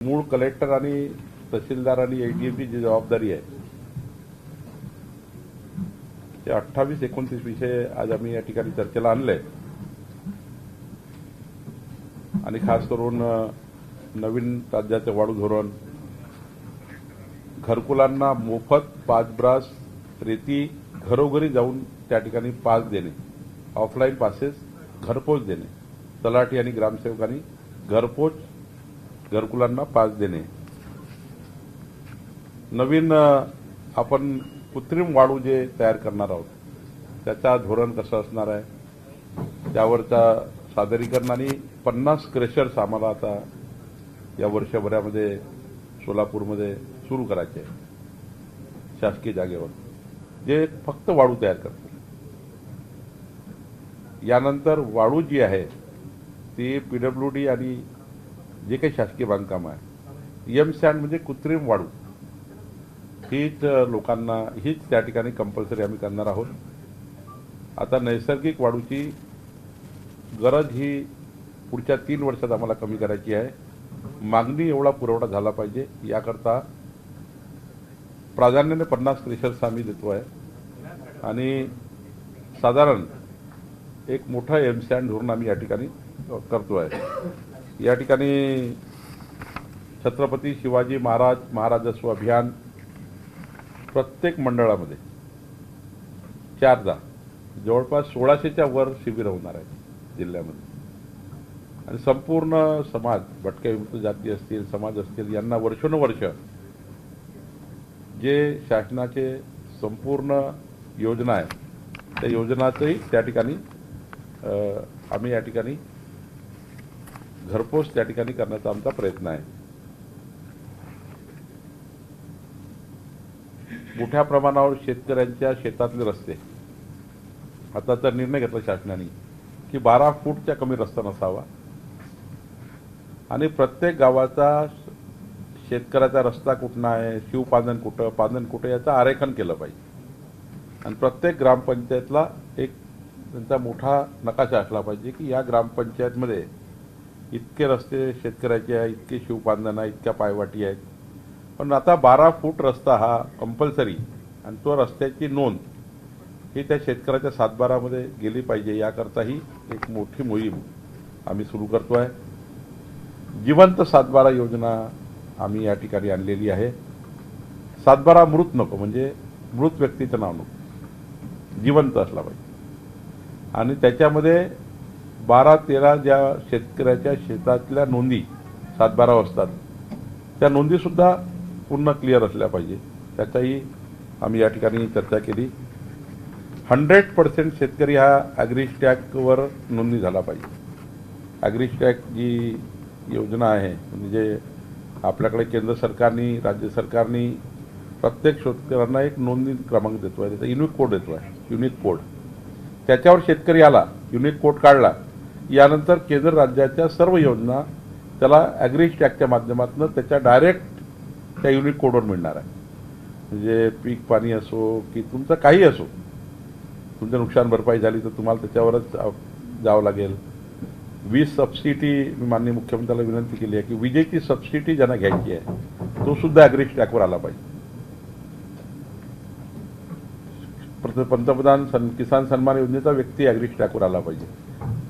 मूळ कलेक्टर आणि तहसीलदार आणि एडीएमची जी जबाबदारी आहे ते 28-29 विषय आज आम्ही या ठिकाणी चर्चेला आणले आणि खास करून नवीन राज्याचे वाढू धोरण, घरकुलांना मोफत पाच रेती घरोघरी जाऊन त्या ठिकाणी पास देणे, ऑफलाईन पासेस घरपोच देणे, तलाठी आणि ग्रामसेवकांनी घरपोच घरकुलांना पास देणे, नवीन आपण कृत्रिम वाळू जे तयार करणार आहोत त्याचा धोरण कसं असणार आहे त्यावरचा सादरीकरण आणि 50 क्रेशर्स आम्हाला आता या वर्षभरामध्ये सोलापूरमध्ये सुरू करायचे आहे शासकीय जागेवर, जे फक्त वाळू तयार करतात. यानंतर वाळू जी आहे ती पीडब्ल्यूडी आणि जे काही शासकीय बांधकाम आहे, एम सँड म्हणजे कृत्रिम वाळू, हीच लोकांना हीच त्या ठिकाणी कंपल्सरी आम्ही करणार आहोत. आता नैसर्गिक वाळूची गरज ही पुढच्या 3 वर्षात आम्हाला कमी करायची आहे. मागणी एवढा पुरवठा झाला पाहिजे याकरता प्राधान्याने 50 क्रेशर्स आम्ही देतो आहे आणि साधारण एक मोठा एम सँड धोरण आम्ही या ठिकाणी करतो आहे. या ठिकाणी छत्रपती शिवाजी महाराजस्व अभियान प्रत्येक मंडळामध्ये 4दा जवळपास 1600च्या वर शिबिर होणार आहे जिल्ह्यामध्ये आणि संपूर्ण समाज, भटक्या विमुक्त जाती असतील, समाज असतील, यांना वर्षोनवर्ष जे शासनाचे संपूर्ण योजना आहे त्या योजनाचंही त्या ठिकाणी आम्ही या ठिकाणी घरपोच त्या ठिकाणी करण्याचा आमचा प्रयत्न आहे. मोठ्या प्रमाणावर शेतकऱ्यांच्या शेतातले रस्ते, आता तर निर्णय घेतला शासनाने की 12 फूटच्या कमी रस्ता नसावा आणि प्रत्येक गावाचा शेतकऱ्याचा रस्ता कुठं आहे, शिवपादन कुठं, पादन कुठं याचं आरेखन केलं पाहिजे आणि प्रत्येक ग्रामपंचायतला एक त्यांचा मोठा नकाशा असला पाहिजे की या ग्रामपंचायतमध्ये इतके रस्ते शेतकऱ्याचे आहे, इतके शिवपांदन आहे, इतक्या पायवाटी आहेत. पण आता 12 फूट रस्ता हा कंपल्सरी आणि तो रस्त्याची नोंद ही त्या शेतकऱ्याच्या सातबारामध्ये गेली पाहिजे याकरताही एक मोठी मोहीम आम्ही सुरू करतो आहे. जिवंत सातबारा योजना आम्ही या ठिकाणी आणलेली आहे. सातबारा मृत नको, म्हणजे मृत व्यक्तीचं नाव नको, जिवंत असला पाहिजे आणि त्याच्यामध्ये 12-13 ज्या शेतकऱ्याच्या शेतातल्या नोंदी सातबारा असतात त्या नोंदीसुद्धा पूर्ण क्लिअर असल्या पाहिजे, त्याचाही आम्ही या ठिकाणी चर्चा केली. 100% शेतकरी हा ॲग्रीस्टॅकवर नोंदणी झाला पाहिजे. ॲग्रीस्टॅक जी योजना आहे म्हणजे आपल्याकडे केंद्र सरकारने, राज्य सरकारने प्रत्येक शेतकऱ्यांना एक नोंदणी क्रमांक देतो आहे, त्याचा युनिक कोड देतो आहे, युनिक कोड. त्याच्यावर शेतकरी आला, युनिक कोड काढला, यानंतर केंद्र राज्याच्या सर्व योजना त्याला ॲग्रीस्टॅकच्या माध्यमातून त्याच्या डायरेक्ट त्या युनिक कोडवर मिळणार आहे. म्हणजे पीक पाणी असो की तुमचं काही असो, तुमचं नुकसान भरपाई झाली तर तुम्हाला त्याच्यावरच जावं लागेल. वीज सबसिडी मी माननीय मुख्यमंत्र्याला विनंती केली आहे की विजेची सबसिडी ज्यांना घ्यायची आहे तो सुद्धा ॲग्रीस्टॅकवर आला पाहिजे. पंतप्रधान किसान सन्मान योजनेचा व्यक्ती ॲग्रीस्टॅकवर आला पाहिजे.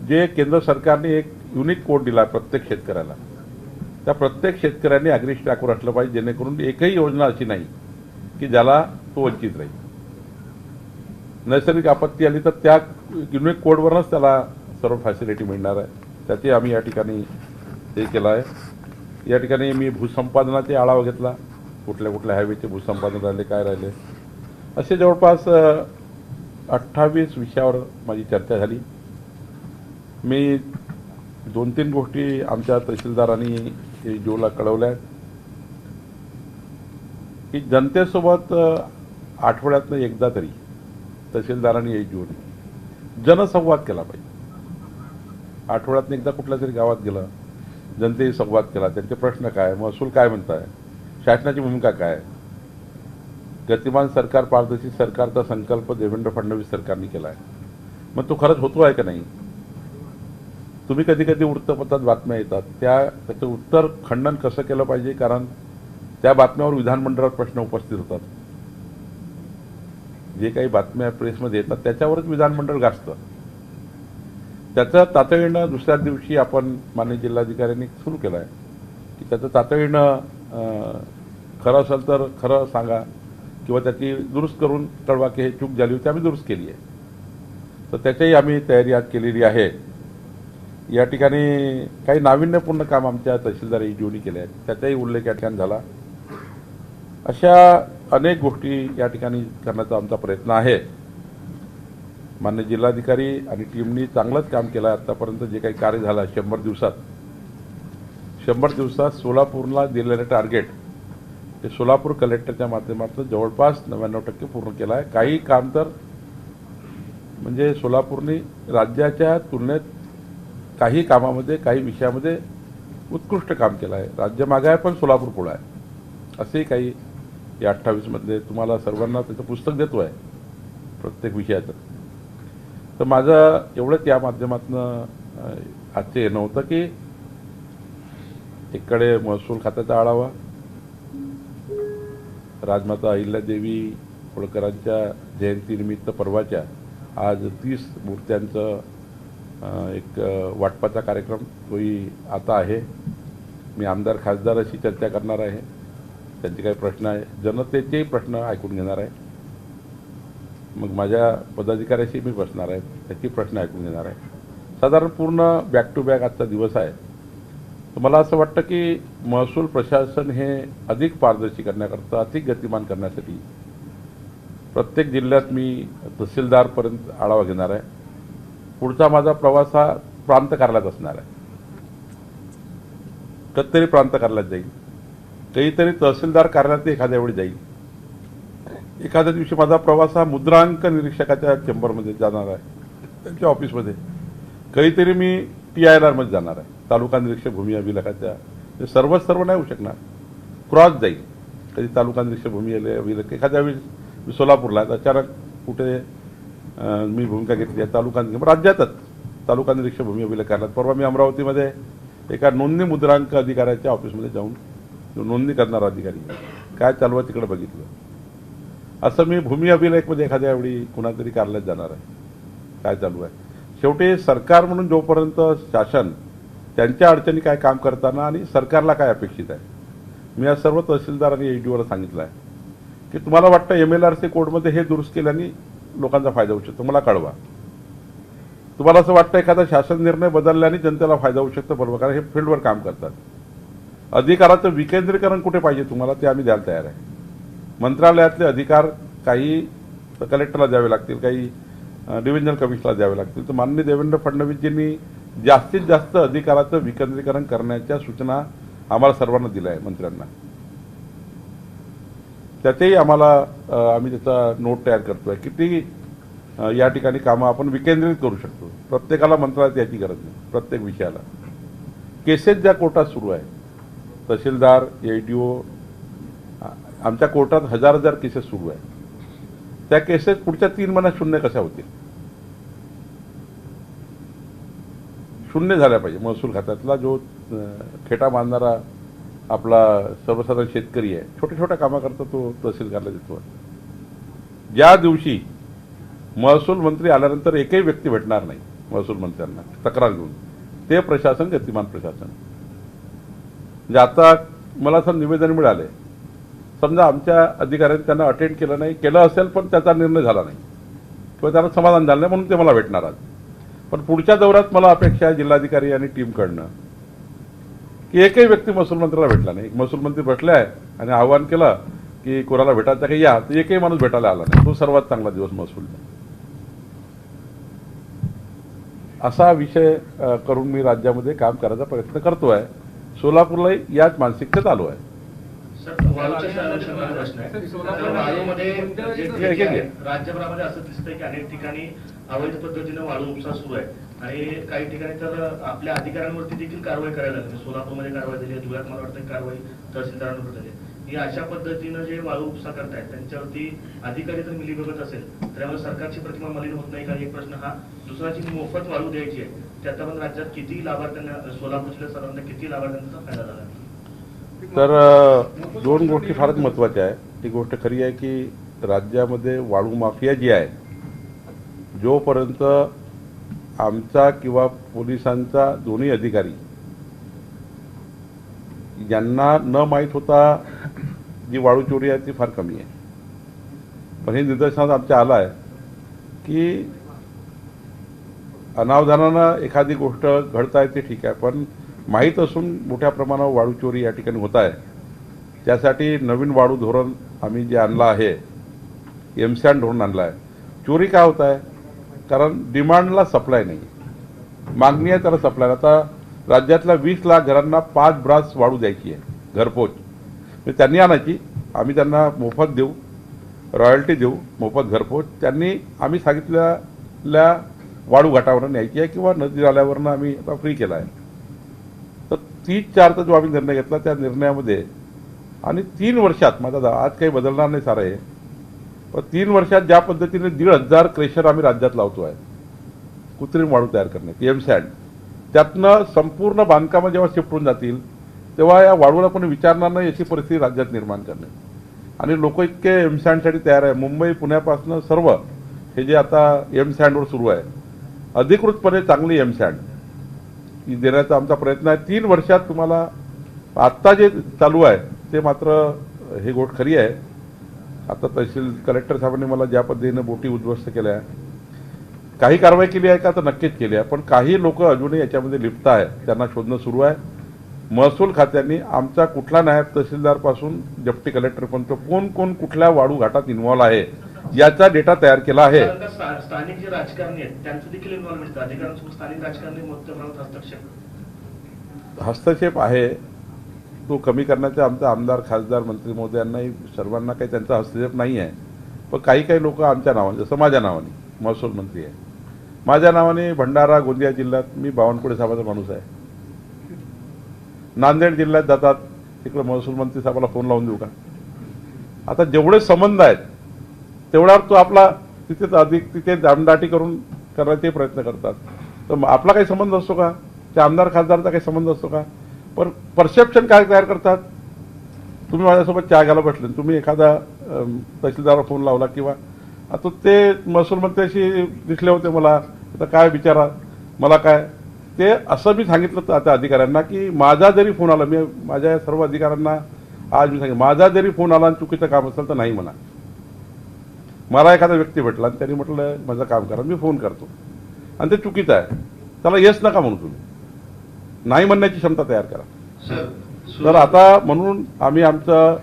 जे केंद्र सरकारने एक युनिक कोड दिला प्रत्येक शेतकऱ्याला, त्या प्रत्येक शेतकऱ्यांनी ॲग्रीस्टॅकवर असलं पाहिजे, जेणेकरून एकही योजना अशी नाही की ज्याला तो वंचित राहील. नैसर्गिक आपत्ती आली तर त्या युनिक कोडवरच त्याला सर्व फॅसिलिटी मिळणार आहे. त्याचे आम्ही या ठिकाणी हे केलं आहे. या ठिकाणी मी भूसंपादनाचे आढावा घेतला, कुठल्या कुठल्या हायवेचे भूसंपादन राहिले, काय राहिले, असे जवळपास 28 विषयावर माझी चर्चा झाली. मी 2-3 गोष्टी आमच्या तहसीलदारांनी जोला कळवल्या की जनतेसोबत आठवड्यातनं एकदा तरी तहसीलदारांनी जनसंवाद केला पाहिजे. आठवड्यातनं एकदा कुठल्या तरी गावात गेलं, जनतेशी संवाद केला, त्यांचे प्रश्न काय, महसूल काय म्हणताय, शासनाची भूमिका काय. गतिमान सरकार, पारदर्शी सरकारचा संकल्प देवेंद्र फडणवीस सरकारने केला आहे, मग तो खरंच होतो आहे का नाही. तुम्ही कधी कधी वृत्तपत्रात बातम्या येतात त्याचं उत्तर खंडन कसं केलं पाहिजे, कारण त्या बातम्यावर विधानमंडळात प्रश्न उपस्थित होतात. जे काही बातम्या प्रेसमध्ये येतात त्याच्यावरच विधानमंडळ गाजतं. त्याचं तातडीनं दुसऱ्या दिवशी आपण माननीय जिल्हाधिकाऱ्यांनी सुरू केलं आहे की त्याचं तातडीनं खरं असेल तर खरं सांगा किंवा त्याची दुरुस्त करून कळवा की हे चूक झाली होती, आम्ही दुरुस्त केली आहे. तर त्याच्याही आम्ही तयारी आज केलेली आहे. या ठिकाणी काही नाविन्यपूर्ण काम आमच्या तहसीलदार EDOनी केले आहेत, त्याचाही उल्लेख या ठिकाणी झाला. अशा अनेक गोष्टी या ठिकाणी करण्याचा आमचा प्रयत्न आहे. माननीय जिल्हाधिकारी आणि टीमनी चांगलंच काम केलं आहे. आत्तापर्यंत जे काही कार्य झालं 100 दिवसात सोलापूरला दिलेलं टार्गेट ते सोलापूर कलेक्टरच्या माध्यमातून जवळपास 99% पूर्ण केलं आहे. काही काम तर म्हणजे सोलापूरने राज्याच्या तुलनेत काही कामामध्ये काही विषयामध्ये उत्कृष्ट काम केलं आहे. राज्य मागे आहे पण सोलापूर पुढे आहे. असेही काही या 28 तुम्हाला सर्वांना त्याचं पुस्तक देतो आहे प्रत्येक विषयाचं. तर माझं एवढंच या माध्यमातून आजचे येणं होतं की एकडे महसूल खात्याचा आढावा, राजमाता अहिल्यादेवी होळकरांच्या जयंतीनिमित्त परवाच्या आज 30 मूर्त्यांचं एक वाटपाचा कार्यक्रम तोही आता आहे. मी आमदार खासदार अशी चर्चा करणार आहे. त्यांचे काही प्रश्न आहे, जनतेचेही प्रश्न ऐकून घेणार आहे. मग माझ्या पदाधिकाऱ्याशी मी बसणार आहे, त्याची प्रश्न ऐकून घेणार आहे. साधारण पूर्ण बॅक टू बॅक आजचा दिवस आहे. तर मला असं वाटतं की महसूल प्रशासन हे अधिक पारदर्शी करण्याकरता, अधिक गतिमान करण्यासाठी प्रत्येक जिल्ह्यात मी तहसीलदारपर्यंत आढावा घेणार आहे. पुढचा माझा प्रवास हा प्रांत कार्यालयात असणार आहे. कधीतरी प्रांत कार्यालयात जाईल, काहीतरी तहसीलदार कार्यालयात एखाद्या वेळी जाईल. एखाद्या दिवशी माझा प्रवास हा मुद्रांक निरीक्षकाच्या चेंबरमध्ये जाणार आहे, त्यांच्या ऑफिसमध्ये. काहीतरी मी TILR मध्ये जाणार आहे, तालुका निरीक्षक भूमी अभिलेखाच्या. ते सर्व नाही होऊ शकणार, क्रॉस जाईल. कधी तालुका निरीक्षक भूमी अभिलेख, एखाद्या वेळी मी सोलापूरला अचानक कुठे मी भूमिका घेतली आहे तालुका राज्यातच तालुका निरीक्षक भूमी अभिलेख कार्यालयात. परवा मी अमरावतीमध्ये एका नोंदणी मुद्रांक अधिकाऱ्याच्या ऑफिसमध्ये जाऊन नोंदणी करणारा अधिकारी काय चालू आहे तिकडे बघितलं. असं मी भूमी अभिलेखमध्ये एखाद्या वेळी कुणातरी कार्यालयात जाणार आहे, काय चालू आहे. शेवटी सरकार म्हणून जोपर्यंत शासन त्यांच्या अडचणी काय काम करताना आणि सरकारला काय अपेक्षित आहे, मी या सर्व तहसीलदार आणि EDOला सांगितलं आहे की तुम्हाला वाटतं MLRC कोडमध्ये हे दुरुस्त केल्याने लोकांचा फायदा होऊ शकतो, मला कळवा. तुम्हाला असं वाटतं एखादा शासन निर्णय बदलल्याने जनतेला फायदा होऊ शकतो, बरोबर, कारण हे फील्डवर काम करतात. अधिकाराचं विकेंद्रीकरण कुठे पाहिजे तुम्हाला ते आम्ही द्यायला तयार आहे. मंत्रालयातले अधिकार काही कलेक्टरला द्यावे लागतील, काही डिव्हिजनल कमिशनरला द्यावे लागतील. तर माननीय देवेंद्र फडणवीसजींनी जास्तीत जास्त अधिकाराचं विकेंद्रीकरण करण्याच्या सूचना आम्हाला सर्वांना दिल्या आहे, मंत्र्यांना. त्यातही आम्ही त्याचा नोट तयार करतोय किती या ठिकाणी कामं आपण विकेंद्रित करू शकतो. प्रत्येकाला मंत्रालयात याची गरज नाही, प्रत्येक विषयाला. केसेस ज्या कोर्टात सुरू आहे, तहसीलदार EDO आमच्या कोर्टात हजार केसेस सुरू आहे. त्या केसेस पुढच्या 3 महिन्यात शून्य कशा होतील? शून्य झाल्या पाहिजे. महसूल खात्यातला जो खेटा बांधणारा आपला सर्वसाधारण शेतकरी आहे, छोट्या कामाकरता तो तहसील कार्यालयात येतो. ज्या दिवशी महसूल मंत्री आल्यानंतर एकही व्यक्ती भेटणार नाही महसूल मंत्र्यांना तक्रार घेऊन, ते प्रशासन गतिमान प्रशासन. म्हणजे आता मला असं निवेदन मिळालंय, समजा आमच्या अधिकाऱ्यांनी त्यांना अटेंड केलं नाही, केलं असेल पण त्याचा निर्णय झाला नाही किंवा त्यांना समाधान झालं नाही म्हणून ते मला भेटणार आज. पण पुढच्या दौऱ्यात मला अपेक्षा आहे जिल्हाधिकारी आणि टीमकडनं की एकही व्यक्ती महसूल मंत्र्याला भेटला नाही. एक महसूल मंत्री भेटले आहे आणि आवाहन केलं की कोणाला भेटायचं काही या, तर एकही माणूस भेटायला आला नाही. तो सर्वात चांगला दिवस महसूलचा. असा विषय करून मी राज्यामध्ये काम करायचा प्रयत्न करतोय. सोलापूरलाही याच मानसिकतेत आलो आहे. राज्यभरामध्ये असं दिसतंय की अनेक ठिकाणी अवैध पद्धतीने वाळू उपसा सुरू आहे आणि काही ठिकाणी तर आपल्या अधिकाऱ्यांवरती देखील कारवाई करायला लागली. सोलापूरमध्ये कारवाई झाली, धुळ्यात मला वाटतं कारवाई तहसीलदारांवर झाली. ही अशा पद्धतीनं जे वाळू उपसा करतायत त्यांच्यावरती अधिकारी जर मिलीभगत असेल तर यामुळे सरकारची प्रतिमा मलिन होत नाही का, एक प्रश्न हा. दुसरा, जी मोफत वाळू द्यायची आहे त्याचा पण राज्यात किती लाभार्थ्यांना, सोलापूरच्या सर्वांना किती लाभार्थ्यांचा फायदा झाला? तर दोन गोष्टी फारच महत्त्वाच्या आहे. ही गोष्ट खरी आहे की राज्यामध्ये वाळू माफिया जी आहे, जोपर्यंत आमचा किंवा पोलिसांचा दोन्ही अधिकारी ज्यांना न माहीत होता जी वाळू चोरी आहे ती फार कमी आहे. पण हे निदर्शनात आमच्या आलं आहे की अनावधानानं एखादी गोष्ट घडताय ते ठीक आहे, पण माहीत असून मोठ्या प्रमाणावर वाळू चोरी या ठिकाणी होत आहे. त्यासाठी नवीन वाळू धोरण आम्ही जे आणलं आहे, एमसँड धोरण आणलं आहे. चोरी काय होत आहे? कारण डिमांडला सप्लाय नाही, मागणी आहे त्याला सप्लाय. आता राज्यातल्या 20 लाख घरांना 5 ब्रास वाळू द्यायची आहे घरपोच. म्हणजे त्यांनी आणायची, आम्ही त्यांना मोफत देऊ, रॉयल्टी देऊ, मोफत घरपोच. त्यांनी आम्ही सांगितलेल्या वाळू घाटावरून न्यायची आहे किंवा नदी नाल्यावरनं आम्ही आता फ्री केला आहे. तर 30/4चा जो आम्ही निर्णय घेतला त्या निर्णयामध्ये आणि 3 वर्षात माझा आज काही बदलणार नाही सारं आहे, पण 3 वर्षात ज्या पद्धतीने 1,500 क्रेशर आम्ही राज्यात लावतो आहे कृत्रिम वाळू तयार करण्यात, एमसँड, त्यातनं संपूर्ण बांधकामं जेव्हा शिफ्ट होऊन जातील तेव्हा या वाळूला पण विचारणार नाही याची परिस्थिती राज्यात निर्माण करणे. आणि लोक इतके एमसँडसाठी तयार आहे. मुंबई पुण्यापासून सर्व हे जे आता एमसँडवर सुरू आहे, अधिकृतपणे चांगली एमसँड देण्याचा आमचा प्रयत्न आहे. 3 वर्षात तुम्हाला आत्ता जे चालू आहे ते मात्र ही गोष्ट खरी आहे. आता तहसील कलेक्टर साहेबांनी मला ज्या पद्धतीने बोटी उद्ध्वस्त केल्या, काही कारवाई केली आहे का? तर नक्कीच केली आहे, पण काही लोक अजूनही याच्यामध्ये लिप्त आहेत, त्यांना शोधणं सुरू आहे. महसूल खात्याने आमचा कुठला नायब तहसीलदारपासून डेप्टी कलेक्टरपर्यंत कोण कोण कुठल्या वाळू घाटात इन्व्हॉल्व आहे याचा डेटा तयार केला आहे. स्थानिक जे राजकारणी आहेत त्यांचं देखील इन्व्हॉल्वमेंट, अधिकाऱ्यांसोबत स्थानिक राजकारणी मोठ्या प्रमाणात हस्तक्षेप आहे तो कमी करण्याचा आमचा आमदार, खासदार, मंत्री महोदयांनाही सर्वांना काही त्यांचा हस्तक्षेप नाही आहे. पण काही लोक आमच्या नावाने, जसं माझ्या नावाने महसूल मंत्री आहे, माझ्या नावाने भंडारा गोंदिया जिल्ह्यात मी बावनकुळे साहेबाचा माणूस आहे. नांदेड जिल्ह्यात जातात, तिकडे महसूल मंत्री साहेबाला फोन लावून देऊ का? आता जेवढे संबंध आहेत तेवढ्यावर तो आपला तिथे दामदाटी करून करण्याचे प्रयत्न करतात. तर आपला काही संबंध असतो का? त्या आमदार खासदारचा काही संबंध असतो का? पण परसेप्शन काय तयार करतात? तुम्ही माझ्यासोबत चहा घ्यायला बसले, तुम्ही एखादा तहसीलदारला फोन लावला किंवा आता ते महसूल मंत्र्याशी दिसले होते, मला आता काय विचारा मला काय ते असं मी सांगितलं त्या अधिकाऱ्यांना की माझा जरी फोन आला, मी माझ्या सर्व अधिकाऱ्यांना आज मी सांगितलं, माझा जरी फोन आला आणि चुकीचं काम असेल तर नाही म्हणा. मला एखादा व्यक्ती भेटला आणि त्यांनी म्हटलं माझं काम करा, मी फोन करतो आणि ते चुकीचं आहे, त्याला येस नका म्हणू, तुम्ही नाही म्हणण्याची क्षमता तयार करा. तर आता म्हणून आम्ही आमचं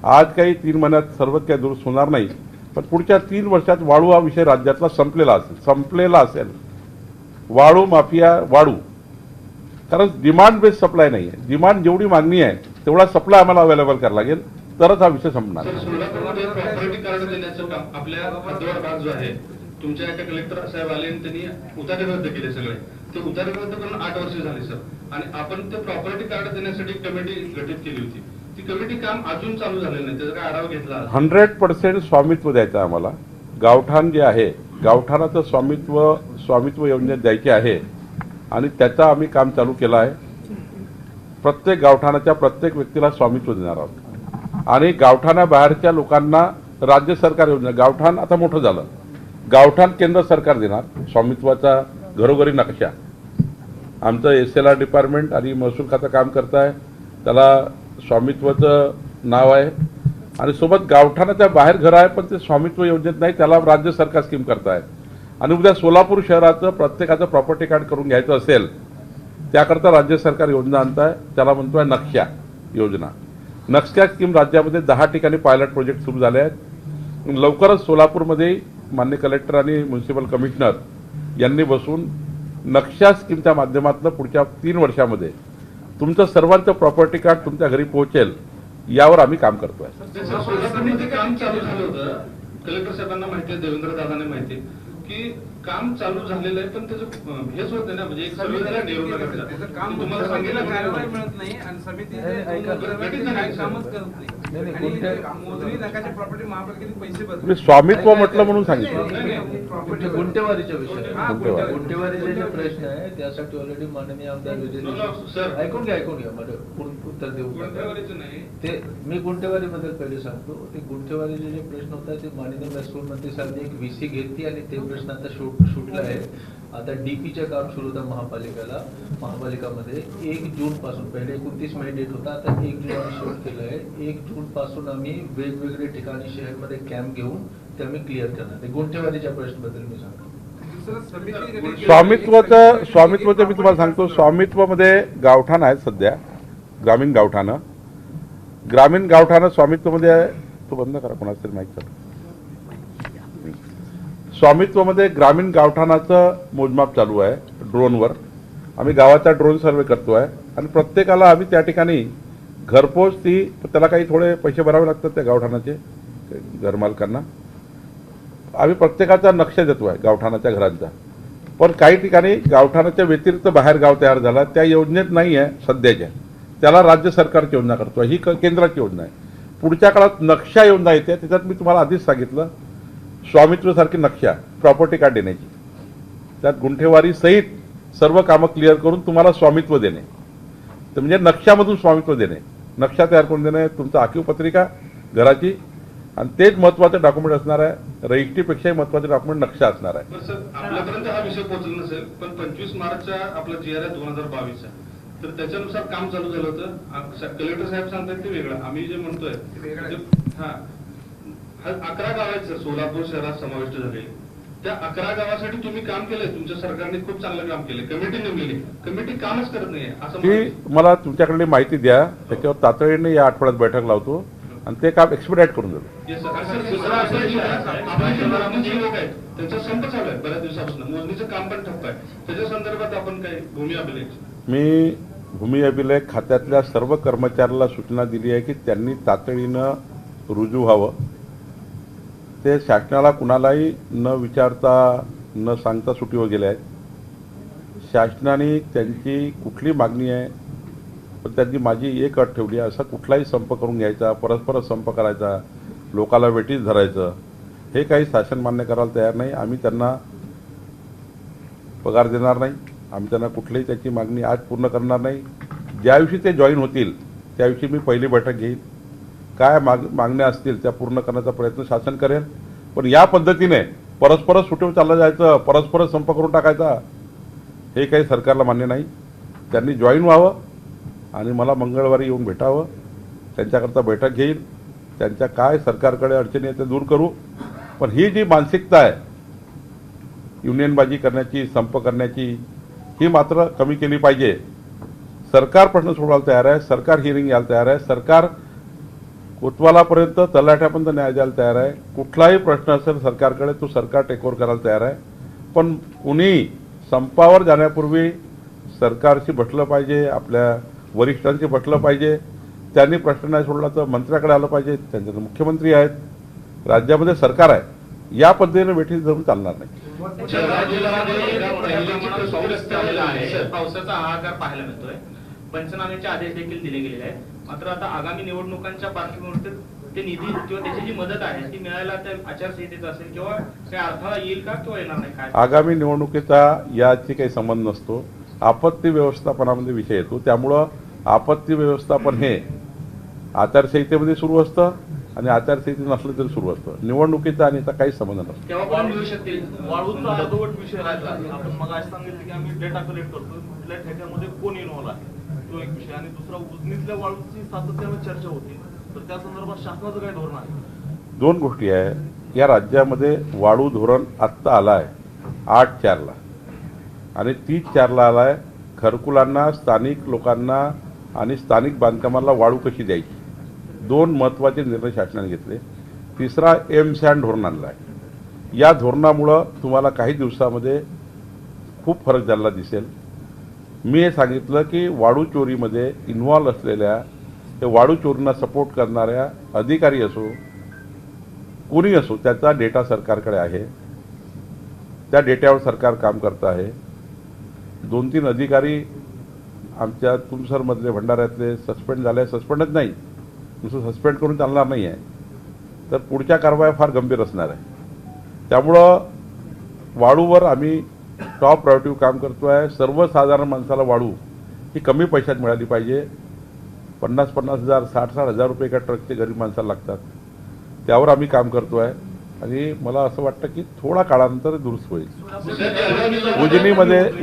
आज काही 3 महिन्यात सर्वच काही दुरुस्त होणार नाही, पण पुढच्या 3 वर्षात वाळू हा विषय राज्यातला संपलेला असेल. वाळू माफिया वाळू, कारण डिमांड बेस्ड सप्लाय नाही आहे. डिमांड जेवढी मागणी आहे तेवढा सप्लाय आम्हाला अवेलेबल करावा लागेल, तरच हा विषय संपणार. सोलापूरमध्ये प्रॉपर्टी कार्ड देण्याचं काम आपल्या हद्दीवर भाग जो आहे, तुमच्या एका कलेक्टर साहेब आले आणि त्यांनी उतारे रद्द केले सगळे. ते उतारे रद्द करून 8 वर्ष झाली सर, आणि आपण ते प्रॉपर्टी कार्ड देण्यासाठी कमिटी गठीत केली होती. ती कमिटी काम अजून चालू झालेलं नाही, त्याचा काय आढावा घेतला? 100% स्वामित्व द्यायचं आम्हाला. गावठाण जे आहे, गावठाणाचं स्वामित्व योजनेत द्यायचे आहे आणि त्याचं आम्ही काम चालू केलं आहे. प्रत्येक गावठाणाच्या प्रत्येक व्यक्तीला स्वामित्व देणार आहोत आणि गावठाणाबाहेरच्या लोकांना राज्य सरकार योजना, गावठाण आता मोठं झालं, गावठाण केंद्र सरकार देणार. स्वामित्वाचा घरोघरी नकाशा आमचं SLR डिपार्टमेंट आणि महसूल खातं काम करत आहे, त्याला स्वामित्वाचं नाव आहे आणि सोबत गावठाणाच्या बाहेर घर आहे पण ते स्वामित्व योजनेत नाही, त्याला राज्य सरकार स्कीम करताय. आणि उद्या सोलापूर शहराचं प्रत्येकाचं प्रॉपर्टी कार्ड करून घ्यायचं असेल त्याकरता राज्य सरकार योजना आणताय, त्याला म्हणतोय नक्षा योजना. नक्षा स्कीम राज्यामध्ये 10 ठिकाणी पायलट प्रोजेक्ट सुरू झाले आहेत. लवकरच सोलापूरमध्ये माननीय कलेक्टर आणि म्युन्सिपल कमिशनर यांनी बसून नक्षा स्कीमच्या माध्यमातून पुढच्या 3 वर्षामध्ये तुमचं सर्वांचं प्रॉपर्टी कार्ड तुमच्या घरी पोहोचेल यावर आम्ही काम करतोय. सोलापूरमध्ये काम चालू झालं होतं, कलेक्टर साहेबांना माहिती आहे, देवेंद्र दादांना माहिती आहे की काम चालू झालेलं आहे, पण त्याचं हेच होत ना, म्हणजे एक सर्वे झाला नेहरूनगरचा. त्याचं काम तुम्हाला समितीला सांगितलं कारवाई मिळत नाही आणि समिती काही कामच करत नाही आणि मोजणी नकाशा प्रॉपर्टी महापालिकेने पैसे भरले. तुम्ही स्वामित्व म्हटलं म्हणून सांगितलं. प्रॉपर्टी गुंठेवारीच्या विषय हा, गुंठेवारीचे जे प्रश्न आहे त्यासाठी ऑलरेडी माननीय आमदार विजय No, no, sir. देशमुख ऐकून घ्या मला उत्तर देऊ नका. गुंठेवारीचं नाही. ते मी गुंठेवारीबद्दल पहिले सांगतो. ते गुंठेवारीचे जे प्रश्न होतात ते माननीय महसूल मंत्री साहेबांनी एक VC घेतली आणि ते प्रश्न आता सुटला आहे. आता DPचं काम सुरू होतं महापालिकामध्ये 1 जून पासून, पहिले 29 मे डेट होता, आता 1 जून आम्ही शेवट केलं आहे. 1 जून पासून आम्ही वेगवेगळे ठिकाणी शहरमध्ये कॅम्प घेऊन ते आम्ही क्लिअर करणार. ते गुंठेवारीच्या प्रश्नाबद्दल मी सांगतो. स्वामित्वाचं मी तुम्हाला सांगतो. स्वामित्वमध्ये गावठाण आहेत सध्या, ग्रामीण गावठाणं स्वामित्वमध्ये आहे. तो बंद करा, कोणाच तरी माहीत चालू. स्वामित्वमध्ये ग्रामीण गावठाणाचं मोजमाप चालू आहे ड्रोनवर. आम्ही गावाचा ड्रोन सर्वे करतोय आणि प्रत्येकाला आम्ही त्या ठिकाणी घरपोच त्याला काही थोडे पैसे भरावे लागतात त्या गावठाणाचे घरमालकांना. आम्ही प्रत्येकाचा नक्षा देतोय गावठाणाच्या घरांचा. पण काही ठिकाणी गावठाणाच्या व्यतिरिक्त बाहेर गाव तयार झाला, त्या योजनेत नाही आहे सध्याच्या, त्याला राज्य सरकारची योजना करतोय. ही केंद्राची योजना आहे. पुढच्या काळात नक्षा योजना येते, त्याच्यात मी तुम्हाला आधीच सांगितलं स्वामित्वसारखी नक्षा प्रॉपर्टी कार्ड देण्याची, त्यात गुंठेवारी सहित सर्व कामं क्लिअर करून तुम्हाला स्वामित्व देणे. तर म्हणजे नक्षामधून स्वामित्व देणे, नक्षा तयार करून देणे, तुमचं आखीव पत्रिका घराची, आणि तेच महत्वाचं डॉक्युमेंट असणार आहे. रजिस्ट्रीपेक्षाही महत्वाचं डॉक्युमेंट नक्षा असणार आहे. सर, आपल्यापर्यंत हा विषय पोहोचला नसेल, पण 25 मार्चचा आपला GR आहे 2022चा, तर त्याच्यानुसार काम चालू झालं होतं. कलेक्टर साहेब सांगतात ते वेगळं, आम्ही जे म्हणतोय हा 11 गाव आहेत सर सोलापूर शहरात समाविष्ट झालेले. त्या 11 गावासाठी तुम्ही काम केलंय, तुमच्या सरकारने खूप चांगलं काम केलंय, कमिटी नेमलेली. कमिटी कामच करत नाहीये असं ती मला तुमच्याकडे माहिती द्या, त्याच्यावर तातडीने या आठवड्यात बैठक लावतो आणि ते काम एक्सपिडाइट करून देतो. लोक आहेत त्यांचा संप चालू आहे बऱ्याच दिवसापासून, मोजणीचं काम पण ठप्प आहे. त्याच्या संदर्भात आपण काही भूमी अभिलेख मी भूमी अभिलेख खात्यातल्या सर्व कर्मचाऱ्याला सूचना दिली आहे की त्यांनी तातडीनं रुजू व्हावं. ते शासनाला कुणालाही न विचारता न सांगता सुटीवर गेले आहेत. शासनाने त्यांची कुठली मागणी आहे, पण त्यांनी माझी एक अट ठेवली आहे, असा कुठलाही संप करून घ्यायचा, परस्पर संप करायचा, लोकाला वेटीस धरायचं, हे काही शासन मान्य करायला तयार नाही. आम्ही त्यांना पगार देणार नाही, आम्ही त्यांना कुठलीही त्याची मागणी आज पूर्ण करणार नाही. ज्या दिवशी ते जॉईन होतील त्या दिवशी मी पहिली बैठक घेईन. काय मागण्या असतील त्या पूर्ण करण्याचा प्रयत्न शासन करेल. पण या पद्धतीने परस्पर सुटीवर चाललं जायचं, परस्पर संप करून टाकायचा, हे काही सरकारला मान्य नाही. त्यांनी जॉईन व्हावं आणि मला मंगळवारी येऊन भेटावं, त्यांच्याकरता बैठक घेईल, त्यांच्या काय सरकारकडे अडचणी आहेत ते दूर करू. पण ही जी मानसिकता आहे युनियनबाजी करण्याची, संप करण्याची, ही मात्र कमी केली पाहिजे. सरकार प्रश्न सोडवायला तयार आहे, सरकार हिअरिंग यायला तयार आहे, सरकार कोतवालापर्यंत तलाठ्यापर्यंत न्याय द्यायला तयार आहे. कुठलाही प्रश्न असेल सरकारकडे तो सरकार टेकओव्हर करायला तयार आहे. पण कुणी संपावर जाण्यापूर्वी सरकारशी बसलं पाहिजे, आपल्या वरिष्ठांशी बसलं पाहिजे. त्यांनी प्रश्न नाही सोडला तर मंत्र्याकडे आलं पाहिजे, त्यांचे मुख्यमंत्री आहेत, राज्यामध्ये सरकार आहे. या पद्धतीने वेठीस धरून चालणार नाही. पावसाचा हाहाकार पाहायला मिळतोय. पंचनाम्याचे आदेश देखील दिले गेलेले आहेत. मात्र आता आगामी निवडणुकांच्या पार्श्वभूमीवर ते निधी किंवा त्याची जी मदत आहे ती मिळायला त्या आचारसंहितेत असेल किंवा काही अडथळा येईल का किंवा येणार नाही काय? आगामी निवडणुकीचा याची काही संबंध नसतो. आपत्ती व्यवस्थापनामध्ये विषय येतो. त्यामुळं आपत्ती व्यवस्थापन हे आचारसंहितेमध्ये सुरू असतं आणि आचारसंहिते नसलं तरी सुरू असतं. निवडणुकीचा आणि याचा काही संबंध नसतो. तेव्हा पण मिळू शकतील. वाळूचा अर्धवट विषय राहिला. आपण मग आज सांगितलं की आम्ही डेटा कलेक्ट करतो, कुठल्या ठेक्यामध्ये कोण इन्व्हॉल्व आहे तो एक विषय, आणि दुसरा उजनीतल्या वाळूची सातत्याने चर्चा होती, तर त्या संदर्भात शासनाचं काय धोरण आहे? दोन गोष्टी आहे. या राज्यामध्ये वाळू धोरण आत्ता आलं आहे 8/4ला आणि 30/4ला आला आहे. घरकुलांना, स्थानिक लोकांना आणि स्थानिक बांधकामाला वाळू कशी द्यायची, दोन महत्त्वाचे निर्णय शासनाने घेतले. तिसरा एम-सॅन्ड धोरण आणलं आहे. या धोरणामुळं तुम्हाला काही दिवसामध्ये खूप फरक झालेला दिसेल. मी हे सांगितलं की वाळू चोरीमध्ये इन्व्हॉल्व असलेल्या, ते वाळू चोरींना सपोर्ट करणाऱ्या अधिकारी असो, कोणी असो, त्याचा डेटा सरकारकडे आहे. त्या डेट्यावर सरकार काम करतं आहे. 2-3 अधिकारी आमच्या तुमसरमधले भंडाऱ्यातले सस्पेंड झाले. सस्पेंडच नाही, नुसतं सस्पेंड करून चालणार नाही आहे, तर पुढच्या कारवाया फार गंभीर असणार आहे. त्यामुळं वाळूवर आम्ही टॉप प्रायोरिटीवर काम करतो आहे. सर्वसाधारण माणसाला वाळू ही कमी पैशात मिळाली पाहिजे. 50,000, 60,000 रुपये एका ट्रकचे गरीब माणसाला लागतात. त्यावर आम्ही काम करतो आहे आणि मला असं वाटतं की थोडा काळानंतर दुरुस्त होईल.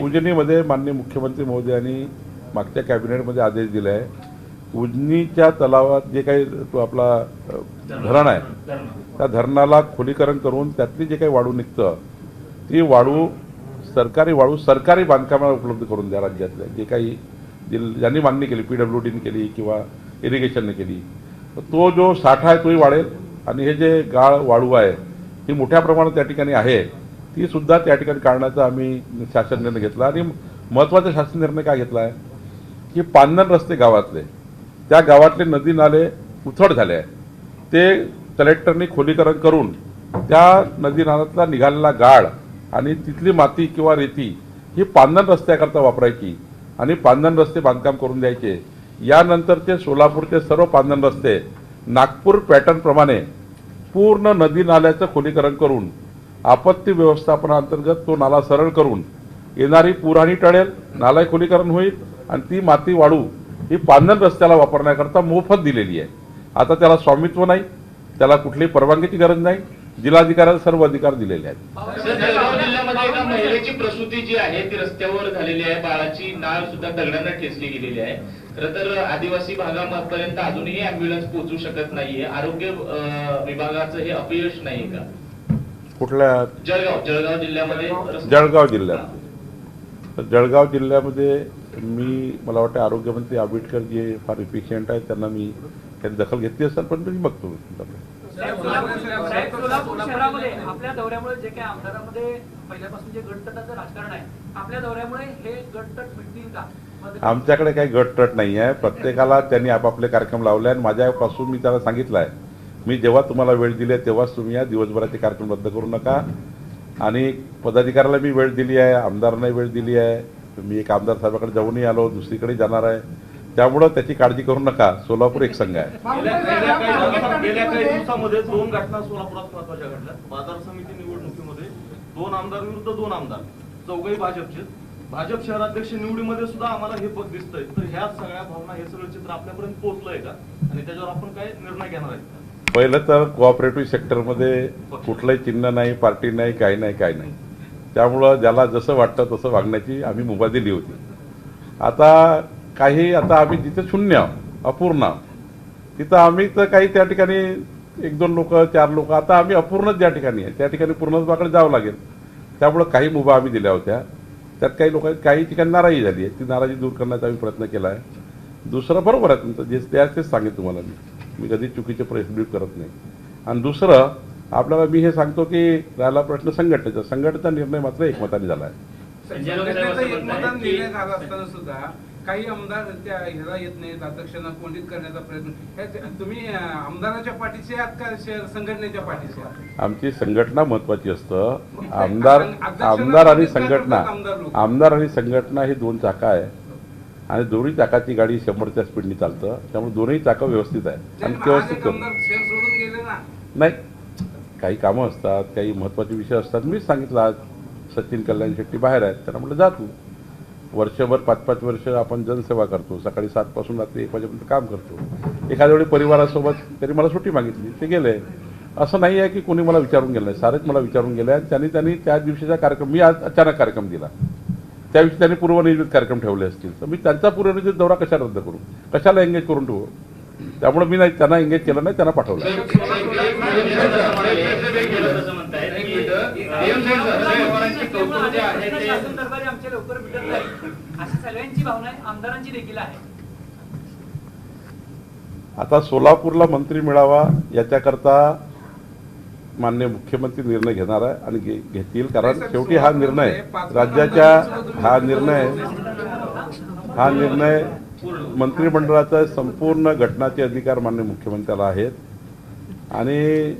उजनीमध्ये माननीय मुख्यमंत्री महोदयांनी मागच्या कॅबिनेटमध्ये आदेश दिले आहे. उजनीच्या तलावात जे काही तो आपला धरण आहे, त्या धरणाला खोलीकरण करून त्यातली जे काही वाळू निघतं ती वाळू सरकारी बांधकामाला उपलब्ध करून द्या. राज्यातल्या जे काही ज्यांनी मागणी केली, PWDने केली किंवा इरिगेशनने केली, तर तो जो साठा आहे तोही वाढेल आणि हे जे वाळू आहे ही मोठ्या प्रमाणात त्या ठिकाणी आहे ती सुद्धा त्या ठिकाणी काढण्याचा आम्ही शासन निर्णय घेतला. आणि महत्त्वाचा शासन निर्णय काय घेतला आहे की पांधन रस्ते गावातले, त्या गावातले नदी नाले उथळ झाले आहे, ते कलेक्टरनी खोलीकरण करून त्या नदी नाल्यातला निघालेला गाळ आणि तिथली माती किंवा रेती ही पांधन रस्त्याकरता वापरायची आणि पांधन रस्ते बांधकाम करून द्यायचे. यानंतरचे सोलापूरचे सर्व पांधन रस्ते नागपूर पॅटर्नप्रमाणे पूर्ण नदी नाल्याचं खोलीकरण करून आपत्ती व्यवस्थापनाअंतर्गत तो नाला सरळ करून येणारी पुरहाणी टळेल, नाला खोलीकरण होईल आणि ती माती वाळू ही पांधन रस्त्याला वापरण्याकरता मोफत दिलेली आहे. आता त्याला स्वामित्व नाही, त्याला कुठलीही परवानगीची गरज नाही. जिल्हाधिकाऱ्याला सर्व अधिकार दिलेले आहेत. जळगाव जिल्ह्यामध्ये एका महिलेची प्रसूती जी आहे ती रस्त्यावर झालेली आहे. बाळाची नाळ सुद्धा दगडांना ठेचली गेलेली आहे. खरं तर आदिवासी भागापर्यंत अजूनही अँब्युलन्स पोहोचू शकत नाहीये. आरोग्य विभागाचं हे अपयश नाही का? कुठल्या? जळगाव जिल्ह्यामध्ये. जळगाव जिल्ह्यामध्ये मला वाटतं आरोग्यमंत्री आंबेडकर जे फार इफिशियंट आहेत त्यांना मी त्याची दखल घेतली असेल, पण मी बघतो. सोलापूर शहरामध्ये आपल्या दौऱ्यामुळे जे काही आमदारांमध्ये पहिल्यापासून जे गटतटाचं राजकारण आहे, आपल्या दौऱ्यामुळे हे गटतट मिटतील का? आमच्याकडे काही गटतट नाही आहे. प्रत्येकाला त्यांनी आपापले कार्यक्रम लावले आणि माझ्यापासून मी त्याला सांगितलं आहे, मी जेव्हा तुम्हाला वेळ दिली आहे तेव्हाच तुम्ही या. दिवसभराचे कार्यक्रम रद्द करू नका. आणि पदाधिकाऱ्याला मी वेळ दिली आहे, आमदारांनाही वेळ दिली आहे. मी एक आमदार साहेबाकडे जाऊनही आलो, दुसरीकडे जाणार आहे. त्यामुळं त्याची काळजी करू नका. सोलापूर एक संघ आहे. गेल्या काही दिवसामध्ये 2 घटना सोलापुरात महत्वाच्या घडल्या. बाजार समिती निवडणुकीमध्ये 2 आमदार विरुद्ध 2 आमदार, चौघही भाजपचे. भाजप शहराध्यक्ष निवडीमध्ये सुद्धा आम्हाला हे पद दिसतंय. तर ह्या सगळ्या भावना, हे सगळं चित्र आपल्यापर्यंत पोहोचलंय का आणि त्याच्यावर आपण काय निर्णय घेणार आहेत का? पहिलं तर कोऑपरेटिव्ह सेक्टरमध्ये कुठलंही चिन्ह नाही, पार्टी नाही, काही नाही. त्यामुळं ज्याला जसं वाटतं तसं वागण्याची आम्ही मुभा दिली होती. आता आम्ही जिथे शून्य अपूर्ण तिथं आम्ही तर काही त्या ठिकाणी 1-2 लोक 4 लोक, आता आम्ही अपूर्णच ज्या ठिकाणी आहे त्या ठिकाणी पूर्णत्वाकडे जावं लागेल. त्यामुळं काही मुभा आम्ही दिल्या होत्या. त्यात काही ठिकाणी नाराजी झाली आहे. ती नाराजी दूर करण्याचा आम्ही प्रयत्न केला आहे. दुसरं बरोबर आहे तुमचं, तेच सांगेन तुम्हाला मी कधी चुकीचे प्रेस करत नाही. आणि दुसरं आपल्याला मी हे सांगतो की राहिला प्रश्न संघटनेचा निर्णय मात्र एकमताने झाला आहे. संघटनेचा एकमताने निर्णय झाला असताना सुद्धा काही आमदार त्या ह्याला येत नाहीत, अध्यक्षांना कोंडीत करण्याचा प्रयत्न. तुम्ही आमदाराच्या पाठीशी आहात का संघटनेच्या पाठीशी आहात? आमची संघटना महत्वाची असतं. आमदार आणि संघटना ही 2 चाकं आहे आणि दोन्ही चाकाची गाडी 100च्या स्पीडने चालतं. त्यामुळे दोन्ही चाकं व्यवस्थित आहे आणि व्यवस्थित सोडून गेले ना. नाही, काही कामं असतात, काही महत्वाचे विषय असतात. मीच सांगितलं आज सचिन कल्याण शेट्टी बाहेर आहेत, त्यांना म्हटलं जा तू. वर्षभर 5-5 वर्ष आपण जनसेवा करतो, सकाळी 7 पासून रात्री 1 वाजेपर्यंत काम करतो. एखाद्या वेळी परिवारासोबत तरी मला सुट्टी मागितली, ते गेले. असं नाही आहे की कोणी मला विचारून गेलं नाही, सारेच मला विचारून गेले. आणि त्यांनी त्या दिवशीचा कार्यक्रम, मी आज अचानक कार्यक्रम दिला, त्याविषयी त्यांनी पूर्वनियोजित कार्यक्रम ठेवले असतील, तर मी त्यांचा पूर्वनियोजित दौरा कशाला रद्द करू, कशाला एंगेज करून ठेवू. त्यामुळे मी नाही त्यांना एंगेज केलं नाही, त्यांना पाठवलं. आता सोलापूरला मंत्री मिळावा याच्याकरता माननीय मुख्यमंत्री निर्णय घेणार आहे आणि घेतील. कारण शेवटी हा निर्णय राज्याच्या हा निर्णय मंत्रिमंडळाचा संपूर्ण घटनाचे अधिकार माननीय मुख्यमंत्र्याला आहेत आणि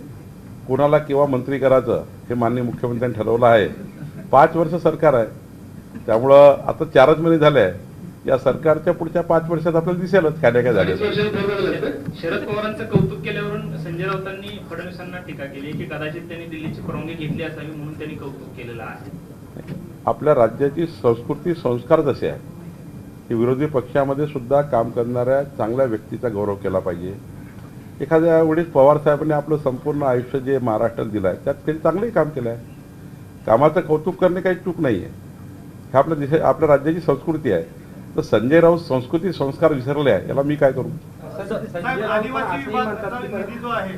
कोणाला केव्हा मंत्री करायचं हे माननीय मुख्यमंत्र्यांनी ठरवलं आहे. 5 वर्ष सरकार आहे, त्यामुळं आता 4च महिने झाले आहे. या सरकारच्या पुढच्या 5 वर्षात आपल्याला दिसेलच काय नाही काय झालं. शरद पवारांचं कौतुक केल्यावरून संजय राऊतांनी फडणवीसांना टीका केली की कदाचित त्यांनी दिल्लीची परवानगी घेतली असावी म्हणून त्यांनी कौतुक केलेलं आहे. आपल्या राज्याची संस्कृती संस्कार असे आहे की विरोधी पक्षामध्ये सुद्धा काम करणाऱ्या चांगल्या व्यक्तीचा गौरव केला पाहिजे. एखाद्या वेळेस पवार साहेबांनी आपलं संपूर्ण आयुष्य जे महाराष्ट्राला दिलं आहे त्यात त्यांनी चांगलंही काम केलं आहे. कामाचं कौतुक करणे काही चूक नाही आहे. हे आपल्या राज्याची संस्कृती आहे. तर संजय राऊत संस्कृती संस्कार विसरले आहे, याला मी काय करू. साहेब, आदिवासी विभागाचा निधी जो आहे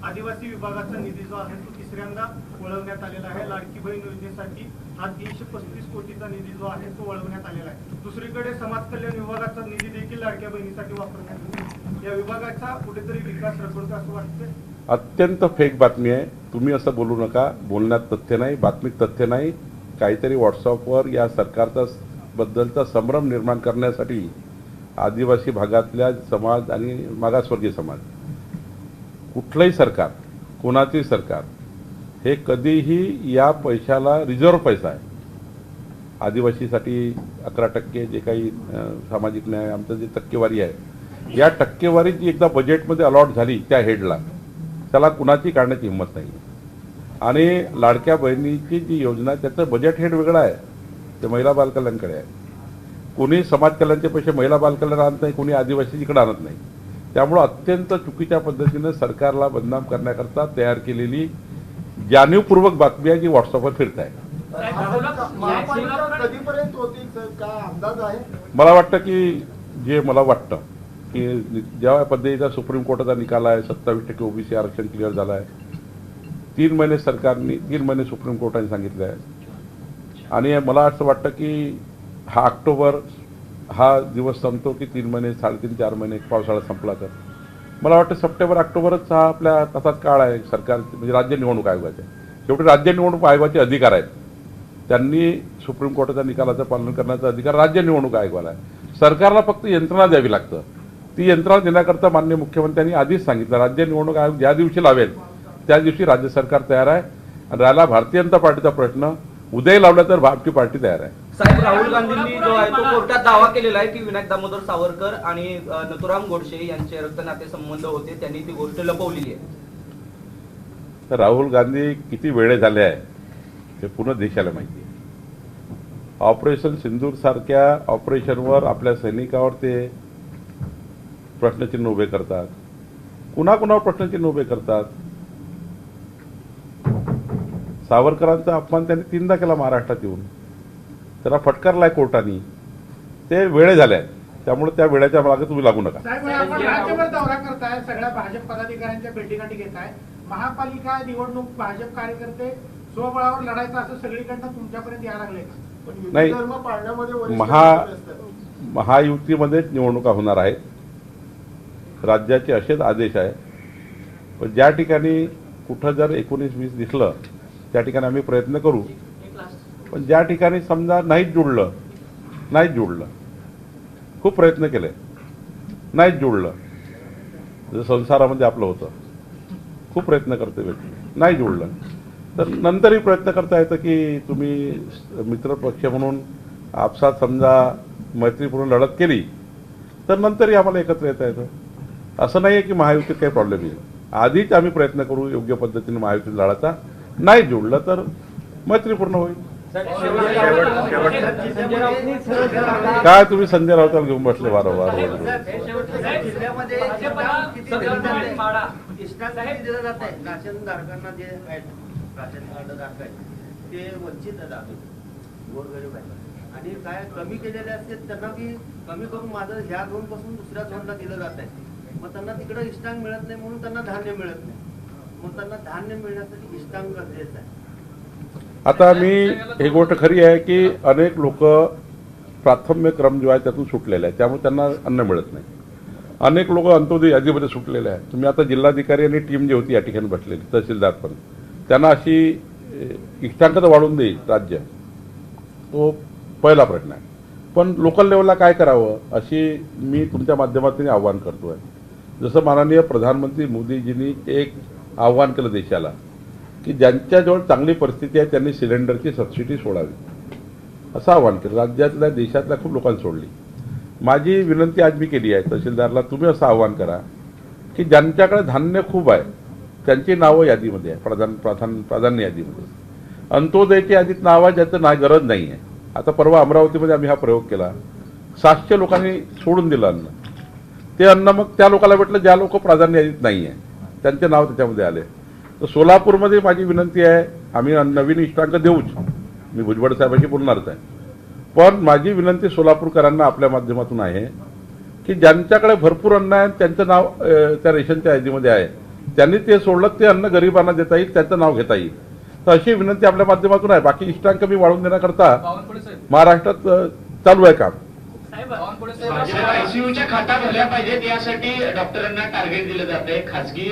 आदिवासी विभागाचा निधी जो आहे तो तिसऱ्यांदा वळवण्यात आलेला आहे. लाडकी बहीण योजनेसाठी हा 335 कोटीचा निधी जो आहे तो वळवण्यात आलेला आहे. दुसरीकडे समाज कल्याण विभागाचा निधी देखील लाडक्या बहिणीसाठी वापरण्यात येतो. या विभागाचा कुठेतरी विकास रखडतो असं वाटतं. अत्यंत फेक बातमी आहे. तुम्ही असं बोलू नका. बोलण्यात तथ्य नाही, बातमीत तथ्य नाही. काहीतरी व्हॉट्सअपवर या सरकारचा बद्दलचा संभ्रम निर्माण करण्यासाठी आदिवासी भागातल्या समाज आणि मागासवर्गीय समाज, कुठलंही सरकार, कोणाचंही सरकार हे कधीही या पैशाला रिझर्व्ह पैसा आहे. आदिवासीसाठी 11% जे काही सामाजिक न्याय आमचं जे टक्केवारी आहे, या टक्केवारी जी एकदा बजेटमध्ये अलॉट झाली त्या हेडला, त्याला कुणाची काढण्याची हिंमत नाही. आणि लाडक्या बहिणीची जी योजना त्याचं बजेट हेड वेगळं आहे, ते महिला बालकल्याणकडे आहे. कोणी समाज कल्याणचे पैसे महिला बालकल्याण आणत नाही, कोणी आदिवासीकडे आणत नाही. त्यामुळं अत्यंत चुकीच्या पद्धतीनं सरकारला बदनाम करण्याकरता तयार केलेली जाणीवपूर्वक बातमी आहे जी व्हॉट्सअपवर फिरत आहे. कधीपर्यंत होती काय अंदाज आहे? मला वाटतं की मला वाटतं की ज्या पद्धतीचा सुप्रीम कोर्टाचा निकाल आहे, 27% ओबीसी आरक्षण क्लिअर झालं आहे. 3 महिने सरकारने 3 महिने सुप्रीम कोर्टाने सांगितलं आहे. आणि मला असं वाटतं की हा ऑक्टोबर हा दिवस संपतो की 3 महिने 3.5-4 महिने पावसाळा संपला तर मला वाटतं सप्टेंबर ऑक्टोबरच हा आपल्या हातात काळ आहे सरकार म्हणजे राज्य निवडणूक आयोगाचे. शेवटी राज्य निवडणूक आयोगाचे अधिकार आहेत. त्यांनी सुप्रीम कोर्टाच्या निकालाचं पालन करण्याचा अधिकार राज्य निवडणूक आयोगाला आहे. सरकारला फक्त यंत्रणा द्यावी लागतं. ती यंत्रणा देण्याकरता माननीय मुख्यमंत्र्यांनी आधीच सांगितलं राज्य निवडणूक आयोग ज्या दिवशी लावेल त्या दिवशी राज्य सरकार तयार आहे. आणि राहिला भारतीय जनता पार्टीचा प्रश्न, उदय लावला तर भारतीय पार्टी तयार आहे. साहेब, राहुल गांधींनी जो आहे तो कोर्टात दावा केलेला आहे की विनायक दामोदर सावरकर आणि नथुराम गोडसे यांचे रक्तनाते संबंध होते, त्यांनी ती गोष्ट लपवलेली आहे. तर राहुल गांधी किती वेळे झाले आहे हे पूर्ण देशाला माहिती आहे. ऑपरेशन सिंदूर सारख्या ऑपरेशनवर आपल्या सैनिकावर ते प्रश्नचिन्ह उभे करतात. कुणाकुणावर प्रश्नचिन्ह उभे करतात. सावरकरांचा अपमान त्यांनी 3दा केला महाराष्ट्रात येऊन. त्याला फटकारलाय कोर्टाने. ते वेळे झाले आहेत. त्यामुळे त्या वेळेच्या मागे तुम्ही लागू नका. साहेब, आपण राज्यभर दौरा करताय, सगळ्या भाजप पदाधिकाऱ्यांच्या भेटीगाठी घेताय. महापालिका निवडणूक भाजप कार्यकर्ते स्वबळावर लढायचं असं सगळीकडनं तुमच्यापर्यंत यायला लागले. नाही, महायुतीमध्येच निवडणुका होणार आहेत. राज्याचे असेच आदेश आहे. पण ज्या ठिकाणी कुठं जर 19-20 दिसलं त्या ठिकाणी आम्ही प्रयत्न करू. पण ज्या ठिकाणी समजा नाहीच जुळलं खूप प्रयत्न केले, नाहीच जुळलं, जसं संसारामध्ये आपलं होतं, खूप प्रयत्न करते व्यक्ती, नाही जुळलं तर नंतरही प्रयत्न करता येतं की तुम्ही मित्रपक्ष म्हणून आपसात समजा मैत्रीपूर्ण लढत केली तर नंतरही आम्हाला एकत्र येता येतं. असं नाही आहे की महायुतीत काही प्रॉब्लेम येईल. आधीच आम्ही प्रयत्न करू योग्य पद्धतीने महायुतीत लढायचा. नाही जुळलं तर मैत्रीपूर्ण होईल. काय तुम्ही संजय राऊताला घेऊन बसले वारंवार. राशनधारकांना जे आहेत, राशन कार्डधारक आहेत ते वंचित आहेत, गोरगरीब आहेत. आणि काय कमी केलेले असते त्यांना बी कमी करून माझं ह्या झोन पासून दुसऱ्या झोनला दिलं जात आहे. मग त्यांना तिकडे इष्टांग मिळत नाही म्हणून त्यांना धान्य मिळत नाही. मग त्यांना धान्य मिळण्यासाठी इष्टांग गरजेचं आहे. आता मी ही गोष्ट खरी आहे की अनेक लोक प्राथम्य क्रम जो आहे त्यातून सुटलेले आहे, त्यामुळे त्यांना अन्न मिळत नाही. अनेक लोक अंत्योदय यादीमध्ये सुटलेले आहेत. तुम्ही आता जिल्हाधिकारी आणि टीम जी होती या ठिकाणी बसलेली, तहसीलदार पण, त्यांना अशी इष्टांक तर वाढवून देईल राज्य, तो पहिला प्रश्न आहे. पण लोकल लेवलला काय करावं अशी मी तुमच्या माध्यमातून आव्हान करतो आहे. जसं माननीय प्रधानमंत्री मोदीजींनी एक आव्हान केलं देशाला की ज्यांच्याजवळ चांगली परिस्थिती आहे त्यांनी सिलेंडरची सबसिडी सोडावी असं आवाहन केलं. राज्यातल्या देशातल्या खूप लोकांनी सोडली. माझी विनंती आज मी केली आहे तहसीलदारला, तुम्ही असं आवाहन करा की ज्यांच्याकडे धान्य खूप आहे त्यांची नावं यादीमध्ये आहे, प्राधान्य यादीमध्ये. अंत्योदयची यादीत नाव आहे ज्याचं गरज नाही आहे. आता परवा अमरावतीमध्ये आम्ही हा प्रयोग केला. 700 लोकांनी सोडून दिलं अन्न. ते अन्न मग त्या लोकांना भेटलं ज्या लोक प्राधान्य यादीत नाही आहे, त्यांचे नाव त्याच्यामध्ये आले. तर सोलापूरमध्ये माझी विनंती आहे, आम्ही नवीन इष्टांक देऊच, मी भुजबळ साहेबांशी बोलणारच आहे, पण माझी विनंती सोलापूरकरांना आपल्या माध्यमातून आहे की ज्यांच्याकडे भरपूर अन्न आहे त्यांचं नाव त्या रेशनच्या यादीमध्ये आहे, त्यांनी ते सोडलं ते अन्न गरिबांना देता येईल, त्यांचं नाव घेता येईल. तर अशी विनंती आपल्या माध्यमातून आहे. बाकी इष्टांक मी वाढवून देण्याकरता महाराष्ट्रात चालू आहे काम. आयसीयूच्या खाटा भरल्या पाहिजेत यासाठी डॉक्टरांना टार्गेट दिलं जातंय. खासगी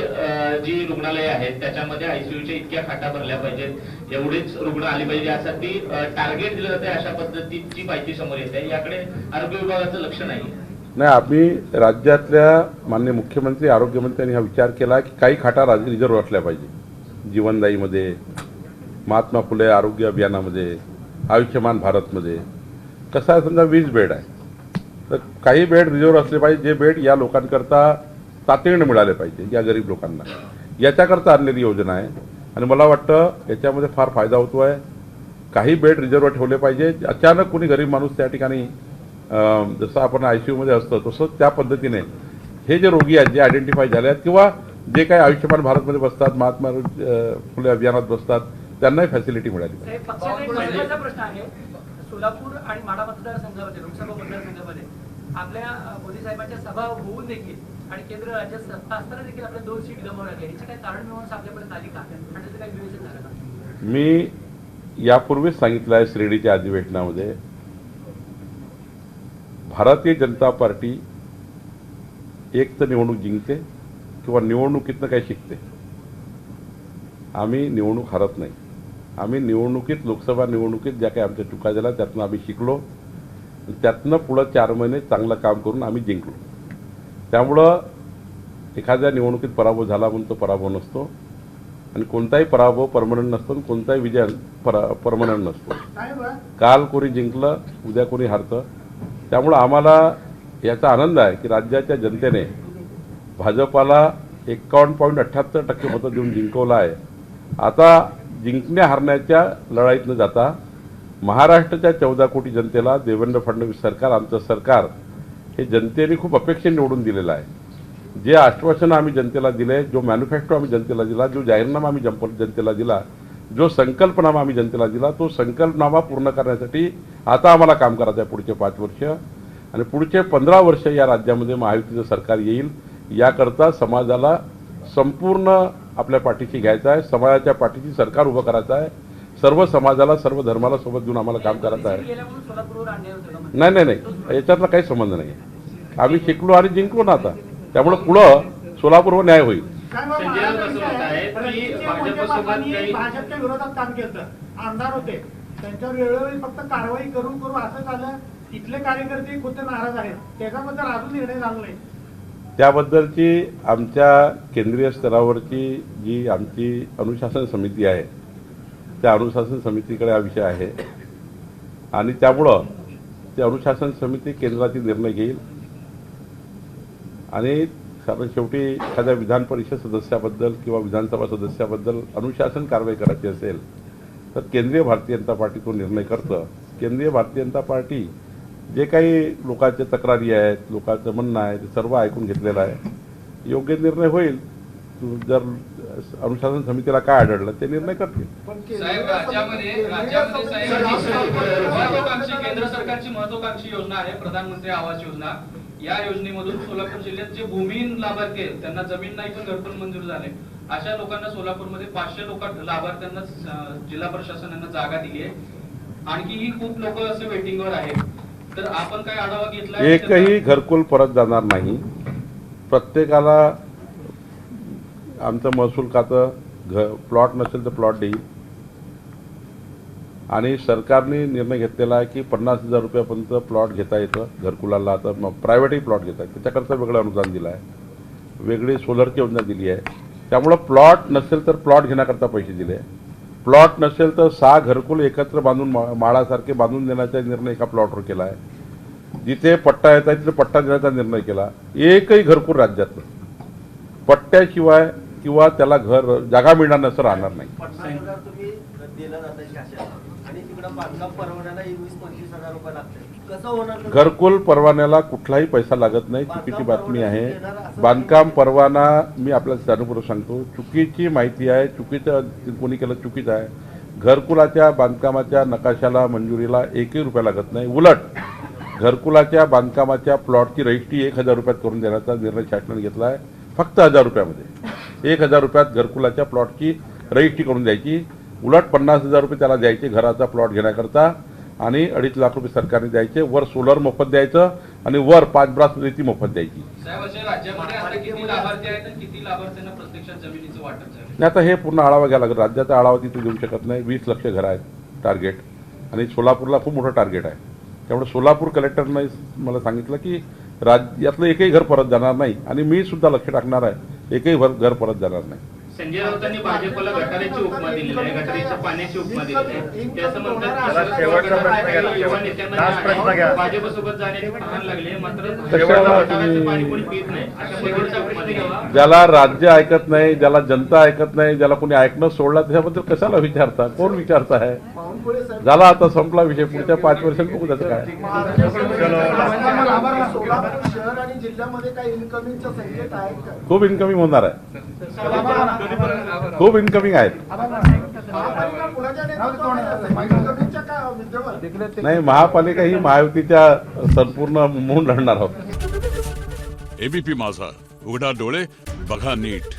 जी रुग्णालय आहेत त्याच्यामध्ये आयसीयूच्या इतक्या खाटा भरल्या पाहिजेत, एवढेच रुग्ण आले पाहिजे यासाठी टार्गेट दिलं जातंय. अशा पद्धतीची माहिती समोर येते. याकडे आरोग्य विभागाचं लक्ष नाही. आम्ही राज्यातल्या माननीय मुख्यमंत्री आरोग्यमंत्र्यांनी हा विचार केला की काही खाटा रिझर्व्ह असल्या पाहिजे. जीवनदायीमध्ये, महात्मा फुले आरोग्य अभियानामध्ये, आयुष्यमान भारतमध्ये. कसं आहे, समजा 20 बेड आहे तर काही बेड रिझर्व्ह असले पाहिजे, जे बेड या लोकांकरता तातडीने मिळाले पाहिजे, या गरीब लोकांना. याच्याकरता आणलेली योजना आहे आणि मला वाटतं याच्यामध्ये फार फायदा होतो आहे. काही बेड रिझर्व्ह ठेवले पाहिजे. अचानक कोणी गरीब माणूस त्या ठिकाणी जसं आपण आयसीयूमध्ये असतो तसं त्या पद्धतीने हे जे रोगी आहेत, जे आयडेंटिफाय झाले आहेत किंवा जे काही आयुष्यमान भारतमध्ये बसतात, महात्मा फुले अभियानात बसतात, त्यांनाही फॅसिलिटी मिळाली. पक्षाचा एक महत्त्वाचा प्रश्न आहे. सोलापूर आणि माढा मतदारसंघामध्ये, लोकसभा मतदारसंघामध्ये आपल्या मोदी साहेबांच्या सभा होऊन देखील आणि केंद्र राज्यात सत्ता असताना देखील आपल्या 2 सीट गमावल्या गेल्या. याची काही कारण मिळून आपल्यापर्यंत आली का आणि त्याचं काही विवेचन झालं का? मी यापूर्वीच सांगितलं आहे शिर्डीच्या अधिवेशनामध्ये, भारतीय जनता पार्टी एक तर निवडणूक जिंकते किंवा निवडणुकीतनं काही शिकते. आम्ही निवडणूक हरत नाही. आम्ही निवडणुकीत, लोकसभा निवडणुकीत ज्या काही आमच्या चुका झाल्या त्यातनं आम्ही शिकलो, त्यातनं पुढं 4 महिने चांगलं काम करून आम्ही जिंकलो. त्यामुळं एखाद्या निवडणुकीत पराभव झाला म्हणून तो पराभव नसतो आणि कोणताही पराभव परमनंट नसतो आणि कोणताही विजय परमनंट नसतो. काल कोणी जिंकलं, उद्या कोणी हारतं. त्यामुळं आम्हाला याचा आनंद आहे की राज्याच्या जनतेने भाजपाला 51.78% मतं देऊन जिंकवलं आहे. आता जिंकण्या हारण्याच्या लढाईत न जाता महाराष्ट्राच्या 14 कोटी जनतेला देवेंद्र फडणवीस सरकार, आमचं सरकार हे जनतेने खूप अपेक्षेने निवडून दिलेलं आहे. जे आश्वासनं आम्ही जनतेला दिले, जो मॅन्युफॅक्चर आम्ही जनतेला दिला, जो जाहीरनामा आम्ही जनतेला दिला, जो संकल्पनामा आम्ही जनतेला दिला, तो संकल्पनामा पूर्ण करण्यासाठी आता आम्हाला काम करायचं आहे पुढचे 5 वर्ष आणि पुढचे 15 वर्ष या राज्यामध्ये महायुतीचं सरकार येईल. याकरता समाजाला संपूर्ण आपल्या पाठीशी घ्यायचं आहे, समाजाच्या पाठीशी सरकार उभं करायचं आहे, सर्व समाजाला, सर्व धर्माला सोबत घेऊन आम्हाला काम करायचं आहे. नाही, याच्यातला काही संबंध नाही. आम्ही शिकलो आणि जिंकलो ना आता, त्यामुळे पुढं सोलापूरवर न्याय होईल. भाजपच्या विरोधात काम केलं, आमदार होते, त्यांच्यावर वेळोवेळी फक्त कारवाई करून असं झालं. इथले कार्यकर्ते खुद्द नाराज आहेत, त्याच्याबद्दल अजून निर्णय झाला नाही. त्याबद्दलची आमच्या केंद्रीय स्तरावरची जी आमची अनुशासन समिती आहे, त्या अनुशासन समितीकडे हा विषय आहे आणि त्यामुळं ती अनुशासन समिती केंद्रातील निर्णय घेईल आणि कारण शेवटी एखाद्या विधान परिषद सदस्याबद्दल किंवा विधानसभा सदस्याबद्दल अनुशासन कारवाई करायची असेल तर केंद्रीय भारतीय जनता पार्टी तो निर्णय करतं. केंद्रीय भारतीय जनता पार्टी जे काही लोकांच्या तक्रारी आहेत, लोकांचं म्हणणं आहे, ते सर्व ऐकून घेतलेलं आहे. योग्य निर्णय होईल. जर अनुशासन समितीला काय आढळलं ते निर्णय करतील. साहेब, राज्यामध्ये केंद्र सरकारची महत्वाकांक्षी योजना आहे प्रधानमंत्री आवास योजना. या योजनेमधून सोलापूर जिल्ह्यात जे भूमिहीन लाभार्थी आहेत त्यांना जमीन नाही पण घरकुल मंजूर झाले, अशा लोकांना सोलापूरमध्ये 500 लाभार्थ्यांना जिल्हा प्रशासनाने जागा दिली आहे. आणखीही खूप लोक असे वेटिंगवर आहेत. तर आपण काय आढावा घेतला? एकही घरकुल परत जाणार नाही. प्रत्येकाला आमचं महसूल खातं प्लॉट नसेल तर प्लॉट देईल आणि सरकारने निर्णय घेतलेला आहे की 50,000 रुपयापर्यंत प्लॉट घेता येतं घरकुलाला. आता प्रायव्हेटही प्लॉट घेतात, त्याच्याकरता वेगळं अनुदान दिलं आहे, वेगळी सोलरची योजना दिली आहे. त्यामुळं प्लॉट नसेल तर प्लॉट घेण्याकरता पैसे दिले, प्लॉट नसेल तर 6 घरकुल एकत्र बांधून माळासारखे बांधून देण्याचा निर्णय एका प्लॉटवर केला आहे. जिथे पट्टा येत आहे तिथे पट्टा देण्याचा निर्णय केला. एकही घरकुल राज्यातलं पट्ट्याशिवाय किंवा त्याला घर जागा मिळणार नसं राहणार नाही. 50,000 तुम्ही दिलं जातं शासन आणि तिकडं बांधकाम परवान्याला 20-25,000 रुपये लागतात. कसं होणार? घरकुल परवान्याला कुठलाही पैसा लागत नाही. चुकीची बातमी आहे. बांधकाम परवाना मी आपल्याला जाणीवपूर्वक सांगतो, चुकीची माहिती आहे. चुकीचं कोणी केलं चुकीचं आहे. घरकुलाच्या बांधकामाच्या नकाशाला मंजुरीला 1 रुपया लागत नाही. उलट घरकुलाच्या बांधकामाच्या प्लॉटची रजिस्ट्री 1,000 रुपयात करून देण्याचा निर्णय शासनाने घेतला आहे. फक्त 1,000 रुपयामध्ये 1,000 रुपयात घरकुलाच्या प्लॉटची रजिस्ट्री करून द्यायची. उलट 50,000 रुपये त्याला द्यायचे घराचा प्लॉट घेण्याकरता आणि 2.5 लाख रुपये सरकारने द्यायचे. वर सोलर मोफत द्यायचं आणि वर 5 ब्रास रेती मोफत द्यायची. साहेब, असे राज्यामध्ये आता किती लाभार्थी आहेत आणि किती लाभार्थ्यांना प्रत्यक्षात जमिनीचं वाटप झालं? नाही, आता हे पूर्ण आढावा घ्यायला लागेल. राज्याचा आढावा तिथे देऊ शकत नाही. 20 लक्ष घरं आहेत टार्गेट आणि सोलापूरला खूप मोठं टार्गेट आहे. त्यामुळे सोलापूर कलेक्टरने मला सांगितलं की राज्यातलं एकही घर परत जाणार नाही आणि मी सुद्धा लक्ष टाकणार आहे, एकही घर परत जाणार नाही. संजय राऊतांनी भाजपला गटारीची उपमा दिलेली आहे, गटारीच्या पाण्याची उपमा दिलेली आहे. ते असं म्हणतात की युवा नेत्यांना भाजपसोबत जाण्याची तहान लागली आहे, मात्र गटाराचं पाणी कोणी पित नाही अशा पद्धतीचा उपमा दिलेला आहे. ज्याला राज्य ऐकत नाही, ज्याला जनता ऐकत नाही, ज्याला कोणी ऐकणं सोडलं त्याच्याबद्दल कशाला विचारता? कोण विचारता आहे? झाला आता संपला विषय. पुढच्या 5 वर्षात बघू त्याचं काय. सोलापूर शहर आणि जिल्ह्यामध्ये काही इन्कमिंगच्या संकेत आहेत का? खूप इन्कमिंग होणार आहे. खूप इन्कमिंग आहेत. नाही, महापालिका ही महायुतीच्या संपूर्ण म्हणून लढणार आहोत. एबीपी माझा, उघडा डोळे बघा नीट.